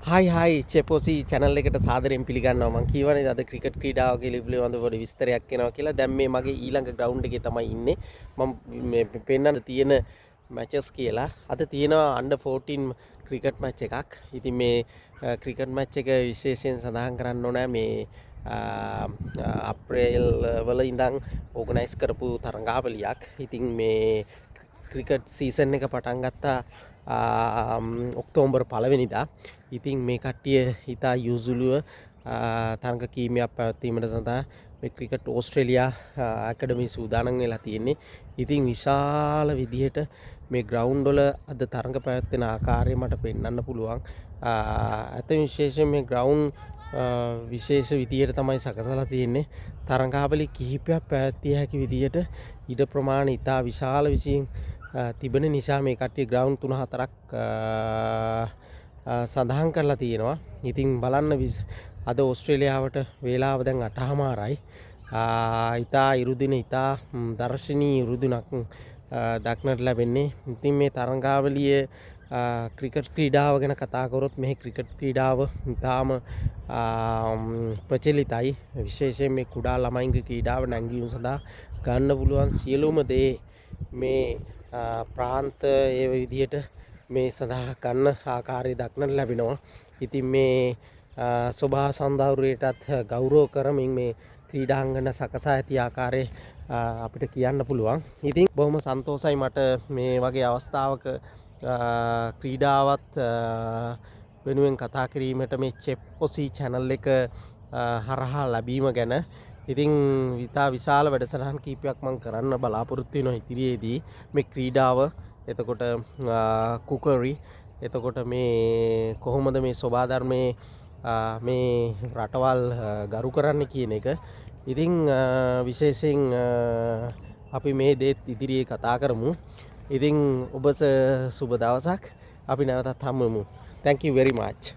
හයි චෙපෝසි channel එකට සාදරයෙන් පිළිගන්නවා. මම කියවනේ අද ක්‍රිකට් ක්‍රීඩාව පිළිබඳව පොඩි විස්තරයක් එනවා කියලා. දැන් මේ මගේ ඊළඟ ග්‍රවුන්ඩ් එකේ තමයි ඉන්නේ. මම මේ පෙන්නන්න තියෙන මැචස් කියලා. අද තියෙනවා අන්ඩර් 14 ක්‍රිකට් මැච් එකක්. ඉතින් මේ ක්‍රිකට් මැච් එක විශේෂයෙන් සඳහන් කරන්න ඕනේ මේ අප්‍රේල් වල ඉඳන් ඕගනයිස් කරපු තරඟාවලියක්. ඉතින් මේ ක්‍රිකට් සීසන් එක පටන් ගත්තා ඔක්තෝබර් 1 වෙනිදා. ඉතින් මේ කට්ටිය හිතා යුසුලුව තරඟ කීමයක් පැවැත්වීමට සඳහා මේ ක්‍රිකට් ඕස්ට්‍රේලියා ඇකඩමි සූදානම් වෙලා තියෙන්නේ. ඉතින් විශාල විදිහට මේ ග්‍රවුන්ඩ් වල අද තරඟ පැවැත්වෙන ආකාරය මට පෙන්වන්න පුළුවන්. අතන විශේෂයෙන් මේ ග්‍රවුන්ඩ් විශේෂ විදියට තමයි සකසලා තියෙන්නේ. තරඟාවලි කිහිපයක් පැවැත්විය හැකි විදියට ඉඩ ප්‍රමාණය ඉතා විශාල විසින් තිබෙන නිසා මේ කට්ටිය ග්‍රවුන්ඩ් 3-4ක් සඳහන් කරලා තියෙනවා. ඉතින් බලන්න අද ඕස්ට්‍රේලියාවට වේලාව දැන් 8:00යි. ඉතා ඉරුදින ඉතා දර්ශනීය ඉරුදිනක් දක්නට ලැබෙන්නේ. ඉතින් මේ තරඟාවලිය ක්‍රිකට් ක්‍රීඩාව ගැන කතා කරොත් මේ ක්‍රිකට් ක්‍රීඩාව ඉතාම ප්‍රචලිතයි. විශේෂයෙන් මේ කුඩා ළමයින්ගේ ක්‍රීඩාව නැංගීම සඳහා ගන්න පුළුවන් සියලුම දේ මේ ප්‍රාන්ත ඒ විදිහට මේ සඳහා ගන්න ආකාරය දක්නට ලැබෙනවා. ඉතින් මේ ස්වභාව සෞන්දර්යයටත් ගෞරව කරමින් මේ ක්‍රීඩාංගන සකසා ඇති ආකාරය අපිට කියන්න පුළුවන්. ඉතින් බොහොම සන්තෝෂයි මට මේ වගේ අවස්ථාවක ක්‍රීඩාවත් වෙනුවෙන් කතා කිරීමට මේ චෙප්පොසි channel එක හරහා ලැබීම ගැන. ඉතින් ඉතා විශාල වැඩසටහන් කීපයක් මම කරන්න බලාපොරොත්තු වෙනවා ඉදිරියේදී. මේ ක්‍රීඩාව, එතකොට කුකරි, එතකොට මේ කොහොමද මේ සෝබා ධර්මයේ මේ රටවල් ගරු කරන්න කියන එක. ඉතින් විශේෂයෙන් අපි මේ දේත් ඉදිරියේ කතා කරමු. ඉතින් ඔබ සුබ දවසක්. අපි නැවතත් හමුවෙමු. Thank you very much.